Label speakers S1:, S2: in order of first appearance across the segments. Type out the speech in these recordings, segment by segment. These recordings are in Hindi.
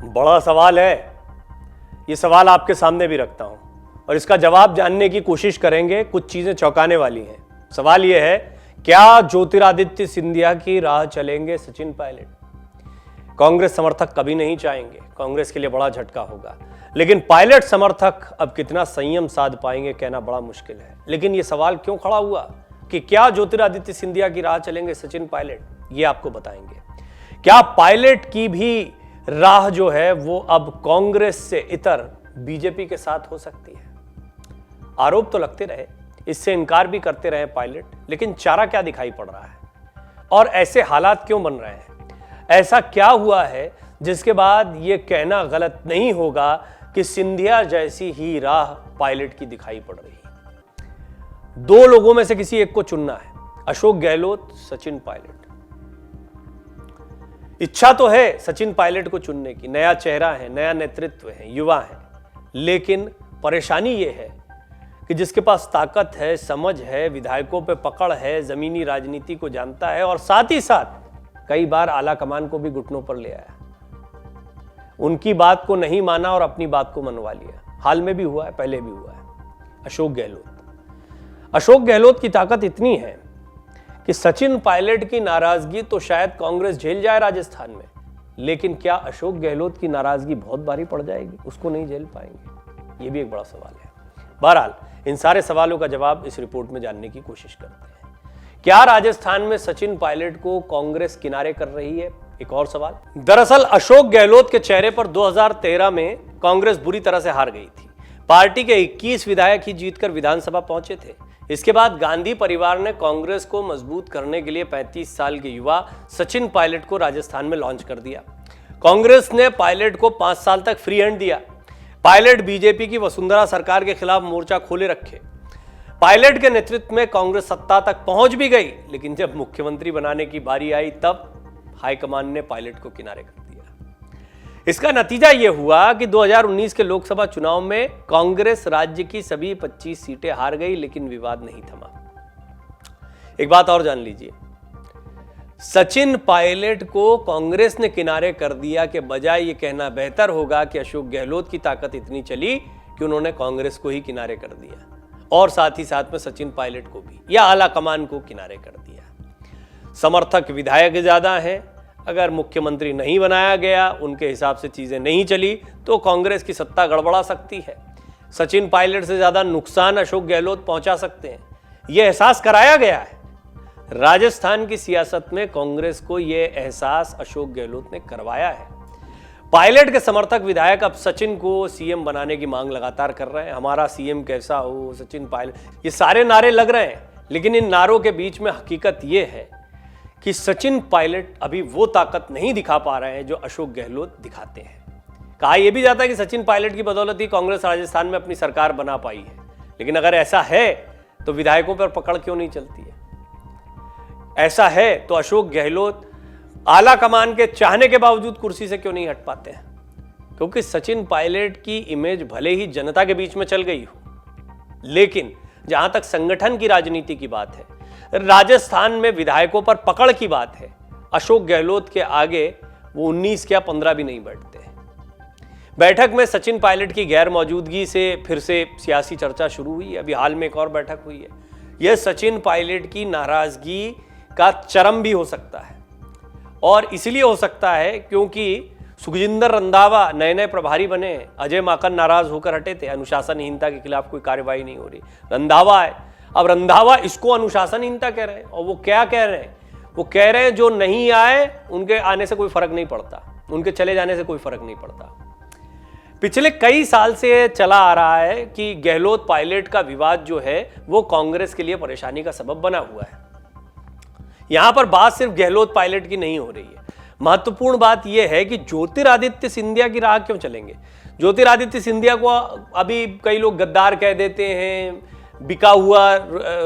S1: बड़ा सवाल है। ये सवाल आपके सामने भी रखता हूं और इसका जवाब जानने की कोशिश करेंगे। कुछ चीजें चौंकाने वाली हैं। सवाल यह है, क्या ज्योतिरादित्य सिंधिया की राह चलेंगे सचिन पायलट? कांग्रेस समर्थक कभी नहीं चाहेंगे, कांग्रेस के लिए बड़ा झटका होगा। लेकिन पायलट समर्थक अब कितना संयम साध पाएंगे कहना बड़ा मुश्किल है। लेकिन यह सवाल क्यों खड़ा हुआ कि क्या ज्योतिरादित्य सिंधिया की राह चलेंगे सचिन पायलट, ये आपको बताएंगे। क्या पायलट की भी राह जो है वो अब कांग्रेस से इतर बीजेपी के साथ हो सकती है? आरोप तो लगते रहे, इससे इनकार भी करते रहे पायलट, लेकिन चारा क्या दिखाई पड़ रहा है और ऐसे हालात क्यों बन रहे हैं? ऐसा क्या हुआ है जिसके बाद यह कहना गलत नहीं होगा कि सिंधिया जैसी ही राह पायलट की दिखाई पड़ रही है? दो लोगों में से किसी एक को चुनना है, अशोक गहलोत, सचिन पायलट। इच्छा तो है सचिन पायलट को चुनने की, नया चेहरा है, नया नेतृत्व है, युवा है, लेकिन परेशानी यह है कि जिसके पास ताकत है, समझ है, विधायकों पे पकड़ है, जमीनी राजनीति को जानता है और साथ ही साथ कई बार आला कमान को भी घुटनों पर ले आया, उनकी बात को नहीं माना और अपनी बात को मनवा लिया। हाल में भी हुआ है, पहले भी हुआ है। अशोक गहलोत की ताकत इतनी है कि सचिन पायलट की नाराजगी तो शायद कांग्रेस झेल जाए राजस्थान में, लेकिन क्या अशोक गहलोत की नाराजगी बहुत भारी पड़ जाएगी, उसको नहीं झेल पाएंगे? यह भी एक बड़ा सवाल है। बहरहाल इन सारे सवालों का जवाब इस रिपोर्ट में जानने की कोशिश करते हैं। क्या राजस्थान में सचिन पायलट को कांग्रेस किनारे कर रही है? एक और सवाल। दरअसल अशोक गहलोत के चेहरे पर 2013 में कांग्रेस बुरी तरह से हार गई थी। पार्टी के 21 विधायक ही जीतकर विधानसभा पहुंचे थे। इसके बाद गांधी परिवार ने कांग्रेस को मजबूत करने के लिए 35 साल के युवा सचिन पायलट को राजस्थान में लॉन्च कर दिया। कांग्रेस ने पायलट को 5 साल तक फ्री हैंड दिया। पायलट बीजेपी की वसुंधरा सरकार के खिलाफ मोर्चा खोले रखे। पायलट के नेतृत्व में कांग्रेस सत्ता तक पहुंच भी गई, लेकिन जब मुख्यमंत्री बनाने की बारी आई तब हाईकमान ने पायलट को किनारे कर दिया। इसका नतीजा यह हुआ कि 2019 के लोकसभा चुनाव में कांग्रेस राज्य की सभी 25 सीटें हार गई, लेकिन विवाद नहीं थमा। एक बात और जान लीजिए, सचिन पायलट को कांग्रेस ने किनारे कर दिया के बजाय यह कहना बेहतर होगा कि अशोक गहलोत की ताकत इतनी चली कि उन्होंने कांग्रेस को ही किनारे कर दिया और साथ ही साथ में सचिन पायलट को भी या आला कमान को किनारे कर दिया। समर्थक विधायक ज्यादा हैं, अगर मुख्यमंत्री नहीं बनाया गया, उनके हिसाब से चीजें नहीं चली तो कांग्रेस की सत्ता गड़बड़ा सकती है। सचिन पायलट से ज्यादा नुकसान अशोक गहलोत पहुंचा सकते हैं, यह एहसास कराया गया है। राजस्थान की सियासत में कांग्रेस को यह एहसास अशोक गहलोत ने करवाया है। पायलट के समर्थक विधायक अब सचिन को सीएम बनाने की मांग लगातार कर रहे हैं। हमारा सीएम कैसा हो, सचिन पायलट, ये सारे नारे लग रहे हैं, लेकिन इन नारों के बीच में हकीकत यह है कि सचिन पायलट अभी वो ताकत नहीं दिखा पा रहे हैं जो अशोक गहलोत दिखाते हैं। कहा यह भी जाता है कि सचिन पायलट की बदौलत ही कांग्रेस राजस्थान में अपनी सरकार बना पाई है, लेकिन अगर ऐसा है तो विधायकों पर पकड़ क्यों नहीं चलती है? ऐसा है तो अशोक गहलोत आला कमान के चाहने के बावजूद कुर्सी से क्यों नहीं हट पाते हैं? क्योंकि सचिन पायलट की इमेज भले ही जनता के बीच में चल गई हो, लेकिन जहां तक संगठन की राजनीति की बात है, राजस्थान में विधायकों पर पकड़ की बात है, अशोक गहलोत के आगे वो 19 या 15 भी नहीं बैठते हैं। बैठक में सचिन पायलट की गैर मौजूदगी से फिर से सियासी चर्चा शुरू हुई। अभी हाल में एक और बैठक हुई है। यह सचिन पायलट की नाराजगी का चरम भी हो सकता है, और इसलिए हो सकता है क्योंकि सुखजिंदर रंधावा नए प्रभारी बने, अजय माकन नाराज होकर हटे थे, अनुशासनहीनता के खिलाफ कोई कार्रवाई नहीं हो रही। रंधावा है, अब रंधावा इसको अनुशासनहीनता कह रहे हैं, और वो क्या कह रहे हैं? वो कह रहे हैं जो नहीं आए उनके आने से कोई फर्क नहीं पड़ता, उनके चले जाने से कोई फर्क नहीं पड़ता। पिछले कई साल से चला आ रहा है कि गहलोत पायलट का विवाद जो है वो कांग्रेस के लिए परेशानी का सबब बना हुआ है। यहां पर बात सिर्फ गहलोत पायलट की नहीं हो रही है। महत्वपूर्ण बात यह है कि ज्योतिरादित्य सिंधिया की राह क्यों चलेंगे? ज्योतिरादित्य सिंधिया को अभी कई लोग गद्दार कह देते हैं, बिका हुआ,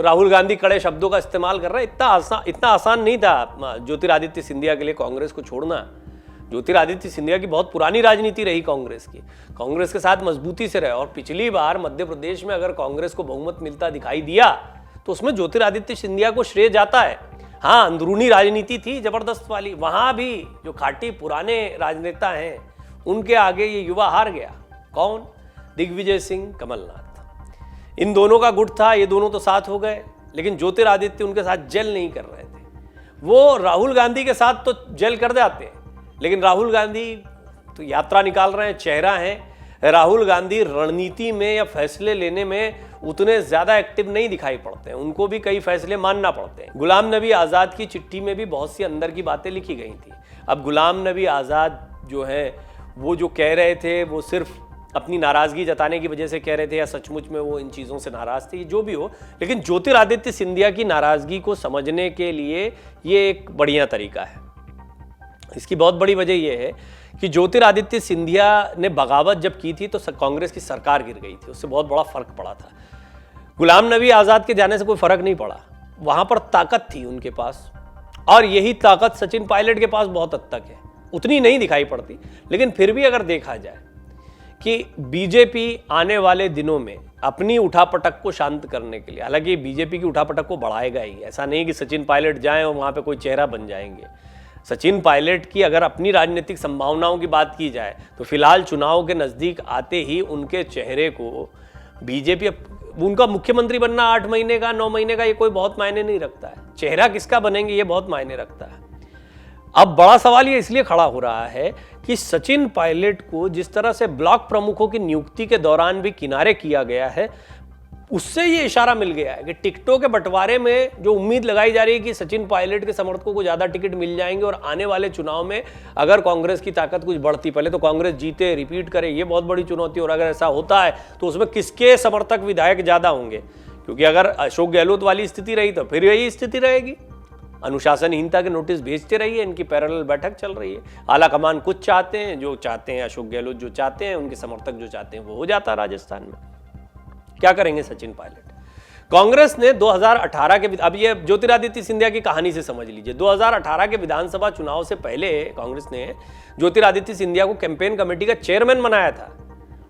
S1: राहुल गांधी कड़े शब्दों का इस्तेमाल कर रहे हैं। इतना आसान नहीं था ज्योतिरादित्य सिंधिया के लिए कांग्रेस को छोड़ना। ज्योतिरादित्य सिंधिया की बहुत पुरानी राजनीति रही कांग्रेस की, कांग्रेस के साथ मजबूती से रहे, और पिछली बार मध्य प्रदेश में अगर कांग्रेस को बहुमत मिलता दिखाई दिया तो उसमें ज्योतिरादित्य सिंधिया को श्रेय जाता है। हाँ, अंदरूनी राजनीति थी जबरदस्त वाली, वहां भी जो खाटी पुराने राजनेता हैं उनके आगे ये युवा हार गया। कौन? दिग्विजय सिंह, कमलनाथ। इन दोनों का गुट था, ये दोनों तो साथ हो गए, लेकिन ज्योतिरादित्य उनके साथ जेल नहीं कर रहे थे। वो राहुल गांधी के साथ तो जेल कर जाते हैं, लेकिन राहुल गांधी तो यात्रा निकाल रहे हैं, चेहरा हैं। राहुल गांधी रणनीति में या फैसले लेने में उतने ज्यादा एक्टिव नहीं दिखाई पड़ते हैं, उनको भी कई फैसले मानना पड़ते हैं। गुलाम नबी आज़ाद की चिट्ठी में भी बहुत सी अंदर की बातें लिखी गई थी। अब गुलाम नबी आज़ाद जो है वो जो कह रहे थे वो सिर्फ अपनी नाराजगी जताने की वजह से कह रहे थे या सचमुच में वो इन चीज़ों से नाराज थे, जो भी हो, लेकिन ज्योतिरादित्य सिंधिया की नाराजगी को समझने के लिए ये एक बढ़िया तरीका है। इसकी बहुत बड़ी वजह यह है कि ज्योतिरादित्य सिंधिया ने बगावत जब की थी तो कांग्रेस की सरकार गिर गई थी, उससे बहुत बड़ा फर्क पड़ा था। गुलाम नबी आज़ाद के जाने से कोई फर्क नहीं पड़ा, वहां पर ताकत थी उनके पास, और यही ताकत सचिन पायलट के पास बहुत हद तक है। उतनी नहीं दिखाई पड़ती, लेकिन फिर भी अगर देखा जाए कि बीजेपी आने वाले दिनों में अपनी उठापटक को शांत करने के लिए, हालांकि बीजेपी की उठापटक को बढ़ाएगा ही, ऐसा नहीं कि सचिन पायलट जाएं और वहां पे कोई चेहरा बन जाएंगे। सचिन पायलट की अगर अपनी राजनीतिक संभावनाओं की बात की जाए तो फिलहाल चुनाव के नज़दीक आते ही उनके चेहरे को बीजेपी, उनका मुख्यमंत्री बनना 8 महीने का 9 महीने का ये कोई बहुत मायने नहीं रखता है, चेहरा किसका बनेंगे ये बहुत मायने रखता है। अब बड़ा सवाल ये इसलिए खड़ा हो रहा है कि सचिन पायलट को जिस तरह से ब्लॉक प्रमुखों की नियुक्ति के दौरान भी किनारे किया गया है, उससे ये इशारा मिल गया है कि टिकटों के बंटवारे में जो उम्मीद लगाई जा रही है कि सचिन पायलट के समर्थकों को ज़्यादा टिकट मिल जाएंगे और आने वाले चुनाव में अगर कांग्रेस की ताकत कुछ बढ़ती, पहले तो कांग्रेस जीते रिपीट करे, ये बहुत बड़ी चुनौती, और अगर ऐसा होता है तो उसमें किसके समर्थक विधायक ज़्यादा होंगे, क्योंकि अगर अशोक गहलोत वाली स्थिति रही तो फिर यही स्थिति रहेगी। अनुशासनहीनता के नोटिस भेजते रहिए, इनकी पैरेलल बैठक चल रही है। आला कमान कुछ चाहते हैं, जो चाहते हैं अशोक गहलोत जो चाहते हैं, उनके समर्थक जो चाहते हैं वो हो जाता है राजस्थान में। क्या करेंगे सचिन पायलट? कांग्रेस ने 2018 के, अब ये ज्योतिरादित्य सिंधिया की कहानी से समझ लीजिए, 2018 के विधानसभा चुनाव से पहले कांग्रेस ने ज्योतिरादित्य सिंधिया को कैंपेन कमेटी का चेयरमैन बनाया था,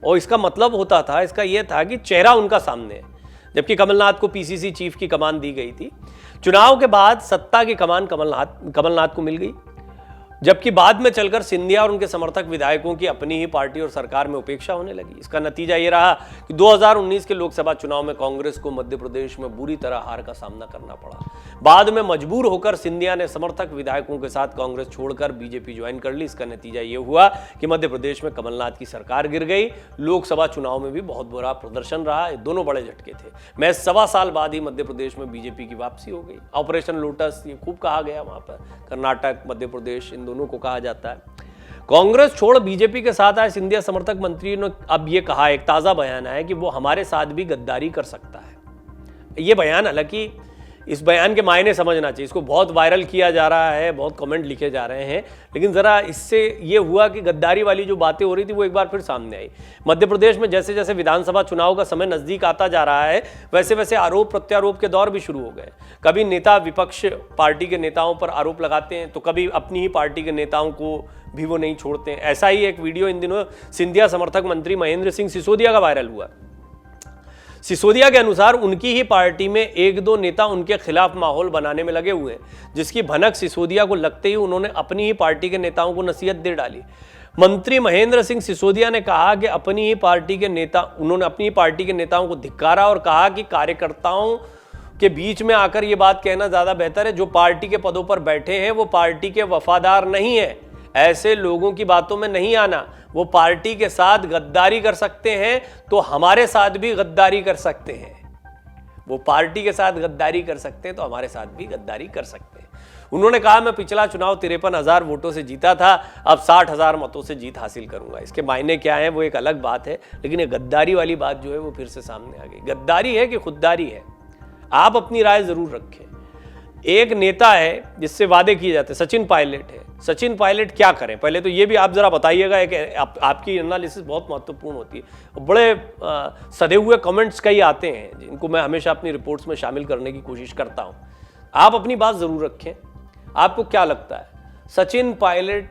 S1: और इसका मतलब होता था, इसका यह था कि चेहरा उनका सामने है, जबकि कमलनाथ को पीसीसी चीफ की कमान दी गई थी। चुनाव के बाद सत्ता की कमान कमलनाथ को मिल गई, जबकि बाद में चलकर सिंधिया और उनके समर्थक विधायकों की अपनी ही पार्टी और सरकार में उपेक्षा होने लगी। इसका नतीजा ये रहा कि 2019 के लोकसभा चुनाव में कांग्रेस को मध्य प्रदेश में बुरी तरह हार का सामना करना पड़ा। बाद में मजबूर होकर सिंधिया ने समर्थक विधायकों के साथ कांग्रेस छोड़कर बीजेपी ज्वाइन कर ली। इसका नतीजा ये हुआ कि मध्य प्रदेश में कमलनाथ की सरकार गिर गई। लोकसभा चुनाव में भी बहुत बुरा प्रदर्शन रहा, दोनों बड़े झटके थे। मैं 1.25 साल बाद ही मध्य प्रदेश में बीजेपी की वापसी हो गई। ऑपरेशन लोटस ये खूब कहा गया, वहां पर कर्नाटक मध्य प्रदेश इन दोनों को कहा जाता है। कांग्रेस छोड़ बीजेपी के साथ आए सिंधिया समर्थक मंत्री ने अब यह कहा, एक ताजा बयान है कि वो हमारे साथ भी गद्दारी कर सकता है। ये बयान, हालांकि इस बयान के मायने समझना चाहिए, इसको बहुत वायरल किया जा रहा है, बहुत कमेंट लिखे जा रहे हैं, लेकिन जरा इससे ये हुआ कि गद्दारी वाली जो बातें हो रही थी वो एक बार फिर सामने आई। मध्य प्रदेश में जैसे जैसे विधानसभा चुनाव का समय नजदीक आता जा रहा है, वैसे वैसे आरोप प्रत्यारोप के दौर भी शुरू हो गए। कभी नेता विपक्ष पार्टी के नेताओं पर आरोप लगाते हैं, तो कभी अपनी ही पार्टी के नेताओं को भी वो नहीं छोड़ते हैं। ऐसा ही एक वीडियो इन दिनों सिंधिया समर्थक मंत्री महेंद्र सिंह सिसोदिया का वायरल हुआ। सिसोदिया के अनुसार उनकी ही पार्टी में 1-2 नेता उनके खिलाफ माहौल बनाने में लगे हुए हैं, जिसकी भनक सिसोदिया को लगते ही उन्होंने अपनी ही पार्टी के नेताओं को नसीहत दे डाली। मंत्री महेंद्र सिंह सिसोदिया ने कहा कि उन्होंने अपनी ही पार्टी के नेताओं को धिक्कारा और कहा कि कार्यकर्ताओं के बीच में आकर ये बात कहना ज्यादा बेहतर है, जो पार्टी के पदों पर बैठे हैं वो पार्टी के वफादार नहीं है, ऐसे लोगों की बातों में नहीं आना। वो पार्टी के साथ गद्दारी कर सकते हैं तो हमारे साथ भी गद्दारी कर सकते हैं, वो पार्टी के साथ गद्दारी कर सकते हैं तो हमारे साथ भी गद्दारी कर सकते हैं। उन्होंने कहा, मैं पिछला चुनाव 53,000 वोटों से जीता था, अब 60,000 मतों से जीत हासिल करूंगा। इसके मायने क्या है वो एक अलग बात है, लेकिन ये गद्दारी वाली बात जो है वो फिर से सामने आ गई। गद्दारी है कि खुददारी है, आप अपनी राय जरूर रखें। एक नेता है जिससे वादे किए जाते हैं, सचिन पायलट है। सचिन पायलट क्या करें, पहले तो ये भी आप जरा बताइएगा। आपकी एनालिसिस बहुत महत्वपूर्ण होती है। बड़े सधे हुए कमेंट्स कई आते हैं जिनको मैं हमेशा अपनी रिपोर्ट्स में शामिल करने की कोशिश करता हूं। आप अपनी बात जरूर रखें। आपको क्या लगता है, सचिन पायलट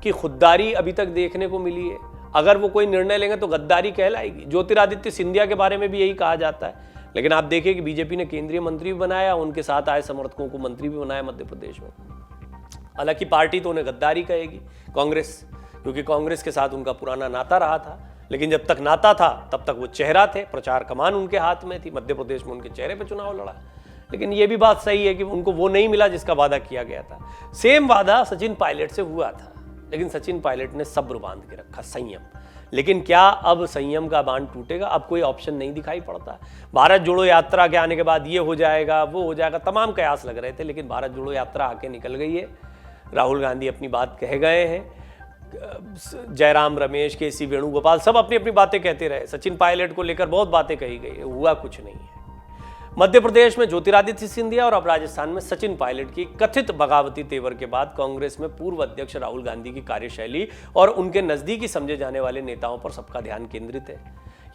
S1: की खुददारी अभी तक देखने को मिली है? अगर वो कोई निर्णय लेंगे तो गद्दारी कहलाएगी। ज्योतिरादित्य सिंधिया के बारे में भी यही कहा जाता है, लेकिन आप देखिए कि बीजेपी ने केंद्रीय मंत्री भी बनाया, उनके साथ आए समर्थकों को मंत्री भी बनाया मध्य प्रदेश में। हालांकि पार्टी तो उन्हें गद्दारी कहेगी कांग्रेस, क्योंकि कांग्रेस के साथ उनका पुराना नाता रहा था। लेकिन जब तक नाता था तब तक वो चेहरा थे, प्रचार कमान उनके हाथ में थी, मध्य प्रदेश में उनके चेहरे पे चुनाव लड़ा। लेकिन ये भी बात सही है कि उनको वो नहीं मिला जिसका वादा किया गया था। सेम वादा सचिन पायलट से हुआ था, लेकिन सचिन पायलट ने सब्र बांध के रखा, संयम। लेकिन क्या अब संयम का बांध टूटेगा? अब कोई ऑप्शन नहीं दिखाई पड़ता। भारत जोड़ो यात्रा के आने के बाद ये हो जाएगा, वो हो जाएगा, तमाम कयास लग रहे थे, लेकिन भारत जोड़ो यात्रा आके निकल गई है। राहुल गांधी अपनी बात कह गए हैं, जयराम रमेश, केसी वेणुगोपाल सब अपनी अपनी बातें कहते रहे। सचिन पायलट को लेकर बहुत बातें कही गई, हुआ कुछ नहीं है। मध्य प्रदेश में ज्योतिरादित्य सिंधिया और अब राजस्थान में सचिन पायलट की कथित बगावती तेवर के बाद कांग्रेस में पूर्व अध्यक्ष राहुल गांधी की कार्यशैली और उनके नजदीकी समझे जाने वाले नेताओं पर सबका ध्यान केंद्रित है।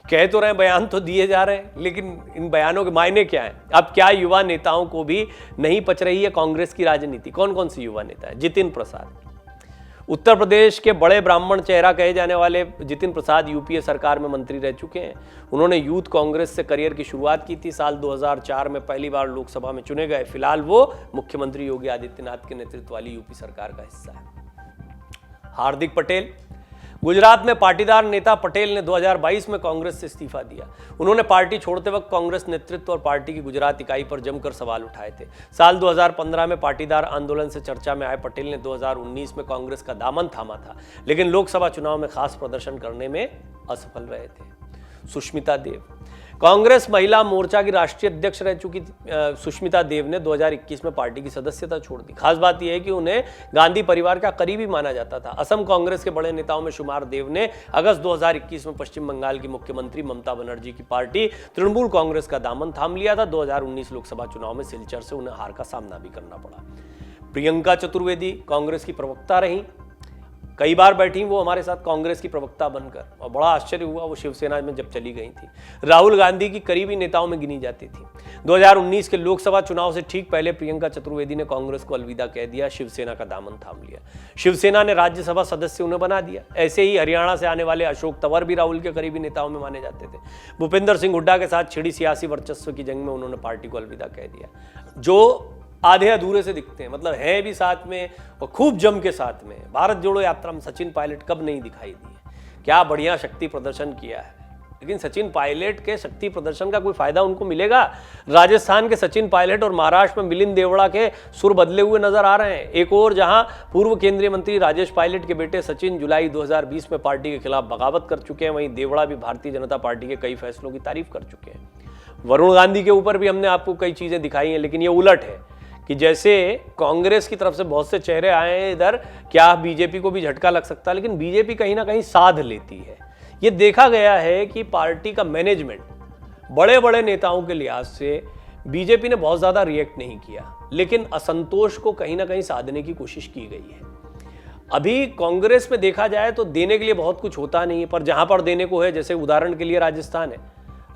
S1: कह तो रहे, बयान तो दिए जा रहे हैं, लेकिन इन बयानों के मायने क्या हैं? अब क्या युवा नेताओं को भी नहीं पच रही है कांग्रेस की राजनीति? कौन कौन सी युवा नेता है? जितिन प्रसाद, उत्तर प्रदेश के बड़े ब्राह्मण चेहरा कहे जाने वाले जितिन प्रसाद यूपीए सरकार में मंत्री रह चुके हैं। उन्होंने यूथ कांग्रेस से करियर की शुरुआत की थी। साल 2004 में पहली बार लोकसभा में चुने गए। फिलहाल वो मुख्यमंत्री योगी आदित्यनाथ के नेतृत्व वाली यूपी सरकार का हिस्सा है। हार्दिक पटेल, गुजरात में पाटीदार नेता पटेल ने 2022 में कांग्रेस से इस्तीफा दिया। उन्होंने पार्टी छोड़ते वक्त कांग्रेस नेतृत्व और पार्टी की गुजरात इकाई पर जमकर सवाल उठाए थे। साल 2015 में पाटीदार आंदोलन से चर्चा में आए पटेल ने 2019 में कांग्रेस का दामन थामा था, लेकिन लोकसभा चुनाव में खास प्रदर्शन करने में असफल रहे थे। सुष्मिता देव, कांग्रेस महिला मोर्चा की राष्ट्रीय अध्यक्ष रह चुकी सुष्मिता देव ने 2021 में पार्टी की सदस्यता छोड़ दी। खास बात यह है कि उन्हें गांधी परिवार का करीबी माना जाता था। असम कांग्रेस के बड़े नेताओं में शुमार देव ने अगस्त 2021 में पश्चिम बंगाल की मुख्यमंत्री ममता बनर्जी की पार्टी तृणमूल कांग्रेस का दामन थाम लिया था। 2019 लोकसभा चुनाव में सिलचर से उन्हें हार का सामना भी करना पड़ा। प्रियंका चतुर्वेदी कांग्रेस की प्रवक्ता रही, कई बार बैठी वो हमारे साथ कांग्रेस की प्रवक्ता बनकर, और बड़ा आश्चर्य हुआ वो शिवसेना में जब चली गई थी। राहुल गांधी की करीबी नेताओं में गिनी जाती थी। 2019 के लोकसभा चुनाव से ठीक पहले प्रियंका चतुर्वेदी ने कांग्रेस को अलविदा कह दिया, शिवसेना का दामन थाम लिया। शिवसेना ने राज्यसभा सदस्य उन्हें बना दिया। ऐसे ही हरियाणा से आने वाले अशोक तंवर भी राहुल के करीबी नेताओं में माने जाते थे। भूपेंद्र सिंह हुड्डा के साथ छिड़ी सियासी वर्चस्व की जंग में उन्होंने पार्टी को अलविदा कह दिया। जो आधे अधूरे से दिखते हैं, मतलब है भी साथ में और खूब जम के साथ में। भारत जोड़ो यात्रा में सचिन पायलट कब नहीं दिखाई दिए? क्या बढ़िया शक्ति प्रदर्शन किया है, लेकिन सचिन पायलट के शक्ति प्रदर्शन का कोई फायदा उनको मिलेगा? राजस्थान के सचिन पायलट और महाराष्ट्र में मिलिंद देवड़ा के सुर बदले हुए नजर आ रहे हैं। एक और जहां पूर्व केंद्रीय मंत्री राजेश पायलट के बेटे सचिन जुलाई 2020 में पार्टी के खिलाफ बगावत कर चुके हैं, वहीं देवड़ा भी भारतीय जनता पार्टी के कई फैसलों की तारीफ कर चुके हैं। वरुण गांधी के ऊपर भी हमने आपको कई चीजें दिखाई हैं, लेकिन ये उलट है कि जैसे कांग्रेस की तरफ से बहुत से चेहरे आए हैं इधर, क्या बीजेपी को भी झटका लग सकता है? लेकिन बीजेपी कहीं ना कहीं साध लेती है। ये देखा गया है कि पार्टी का मैनेजमेंट बड़े बड़े नेताओं के लिहाज से बीजेपी ने बहुत ज्यादा रिएक्ट नहीं किया, लेकिन असंतोष को कहीं ना कहीं साधने की कोशिश की गई है। अभी कांग्रेस में देखा जाए तो देने के लिए बहुत कुछ होता नहीं है, पर जहां पर देने को है, जैसे उदाहरण के लिए राजस्थान है,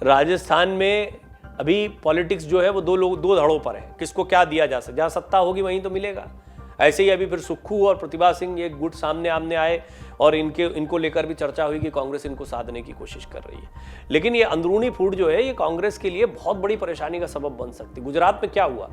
S1: राजस्थान में अभी पॉलिटिक्स जो है वो दो धड़ों पर है, किसको क्या दिया जा सकता, जहां सत्ता होगी वहीं तो मिलेगा। ऐसे ही अभी फिर सुक्खू और प्रतिभा सिंह ये गुट सामने आमने आए और इनको लेकर भी चर्चा हुई कि कांग्रेस इनको साधने की कोशिश कर रही है। लेकिन ये अंदरूनी फूट जो है ये कांग्रेस के लिए बहुत बड़ी परेशानी का सबब बन सकती है। गुजरात में क्या हुआ?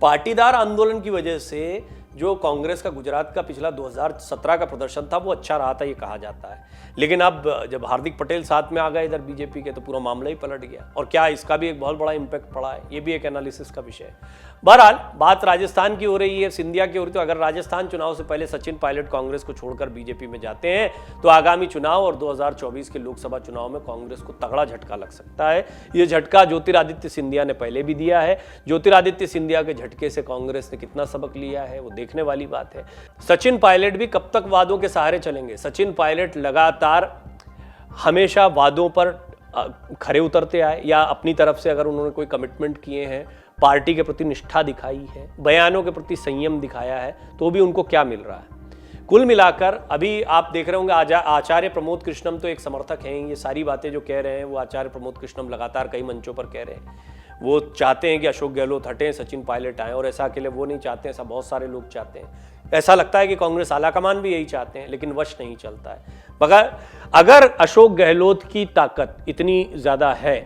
S1: पाटीदार आंदोलन की वजह से जो कांग्रेस का गुजरात का पिछला 2017 का प्रदर्शन था वो अच्छा रहा था, ये कहा जाता है। लेकिन अब जब हार्दिक पटेल साथ में आ गए इधर बीजेपी के, तो पूरा मामला ही पलट गया। और क्या इसका भी एक बहुत बड़ा इंपैक्ट पड़ा है, ये भी एक एनालिसिस का विषय है। बहरहाल बात राजस्थान की हो रही है, सिंधिया की हो रही है। तो अगर राजस्थान चुनाव से पहले सचिन पायलट कांग्रेस को छोड़कर बीजेपी में जाते हैं तो आगामी चुनाव और 2024 के लोकसभा चुनाव में कांग्रेस को तगड़ा झटका लग सकता है। यह झटका ज्योतिरादित्य सिंधिया ने पहले भी दिया है। ज्योतिरादित्य सिंधिया के झटके से कांग्रेस ने कितना सबक लिया है वो देखने वाली बात है। सचिन पायलट भी कब तक वादों के सहारे चलेंगे? सचिन पायलट लगातार हमेशा वादों पर खरे उतरते आए, या अपनी तरफ से अगर उन्होंने कोई कमिटमेंट किए हैं, पार्टी के प्रति निष्ठा दिखाई है, बयानों के प्रति संयम दिखाया है, तो भी उनको क्या मिल रहा है? कुल मिलाकर अभी आप देख रहे होंगे आचार्य प्रमोद कृष्णम तो एक समर्थक हैं। ये सारी बातें जो कह रहे हैं वो आचार्य प्रमोद कृष्णम लगातार कई मंचों पर कह रहे हैं। वो चाहते हैं कि अशोक गहलोत हटें, सचिन पायलट आए, और ऐसा अकेले वो नहीं चाहते, ऐसा बहुत सारे लोग चाहते हैं। ऐसा लगता है कि कांग्रेस आलाकमान भी यही चाहते हैं, लेकिन वश नहीं चलता है। मगर अगर अशोक गहलोत की ताकत इतनी ज्यादा है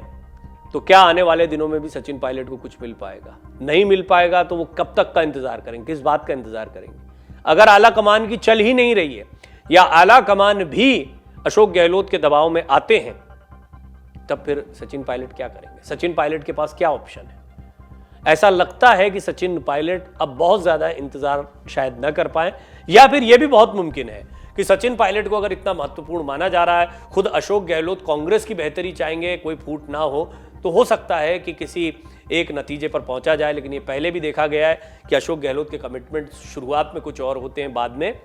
S1: तो क्या आने वाले दिनों में भी सचिन पायलट को कुछ मिल पाएगा? नहीं मिल पाएगा तो वो कब तक का इंतजार करेंगे, किस बात का इंतजार करेंगे? अगर आला कमान की चल ही नहीं रही है, या आला कमान भी अशोक गहलोत के दबाव में आते हैं, तब फिर सचिन पायलट क्या करेंगे? सचिन पायलट के पास क्या ऑप्शन है? ऐसा लगता है कि सचिन पायलट अब बहुत ज्यादा इंतजार शायद न कर पाए, या फिर यह भी बहुत मुमकिन है कि सचिन पायलट को अगर इतना महत्वपूर्ण माना जा रहा है, खुद अशोक गहलोत कांग्रेस की बेहतरी चाहेंगे, कोई फूट ना हो सकता है कि किसी एक नतीजे पर पहुंचा जाए। लेकिन ये पहले भी देखा गया है कि अशोक गहलोत के कमिटमेंट शुरुआत में कुछ और होते हैं, बाद में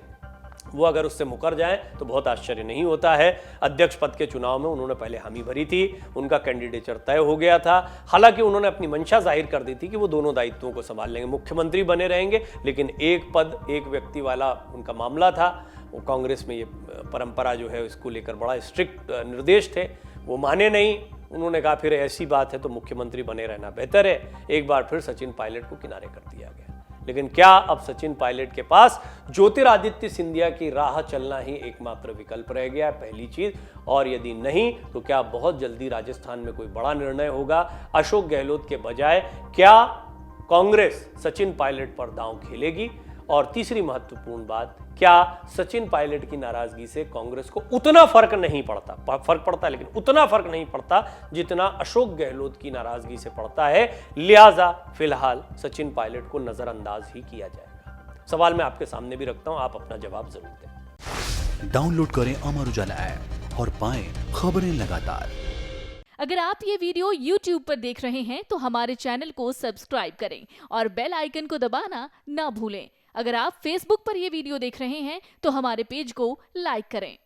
S1: वो अगर उससे मुकर जाएं तो बहुत आश्चर्य नहीं होता है। अध्यक्ष पद के चुनाव में उन्होंने पहले हामी भरी थी, उनका कैंडिडेचर तय हो गया था। हालांकि उन्होंने अपनी मंशा जाहिर कर दी थी कि वो दोनों दायित्वों को संभाल लेंगे, मुख्यमंत्री बने रहेंगे, लेकिन एक पद एक व्यक्ति वाला उनका मामला था। वो कांग्रेस में ये परंपरा जो है इसको लेकर बड़ा स्ट्रिक्ट निर्देश थे, वो माने नहीं। उन्होंने कहा फिर ऐसी बात है तो मुख्यमंत्री बने रहना बेहतर है। एक बार फिर सचिन पायलट को किनारे कर दिया गया। लेकिन क्या अब सचिन पायलट के पास ज्योतिरादित्य सिंधिया की राह चलना ही एकमात्र विकल्प रह गया? पहली चीज। और यदि नहीं तो क्या बहुत जल्दी राजस्थान में कोई बड़ा निर्णय होगा अशोक गहलोत के बजाय? क्या कांग्रेस सचिन पायलट पर दांव खेलेगी? और तीसरी महत्वपूर्ण बात, क्या सचिन पायलट की नाराजगी से कांग्रेस को उतना फर्क नहीं पड़ता? फर्क पड़ता है लेकिन उतना फर्क नहीं पड़ता जितना अशोक गहलोत की नाराजगी से पड़ता है। लिहाजा फिलहाल सचिन पायलट को नजरअंदाज ही किया जाएगा। सवाल मैं आपके सामने भी रखता हूं, आप अपना जवाब जरूर दें।
S2: डाउनलोड करें अमर उजाला ऐप और पाएं खबरें लगातार।
S3: अगर आप ये वीडियो YouTube पर देख रहे हैं तो हमारे चैनल को सब्सक्राइब करें और बेल आइकन को दबाना ना भूलें। अगर आप Facebook पर ये वीडियो देख रहे हैं तो हमारे पेज को लाइक करें।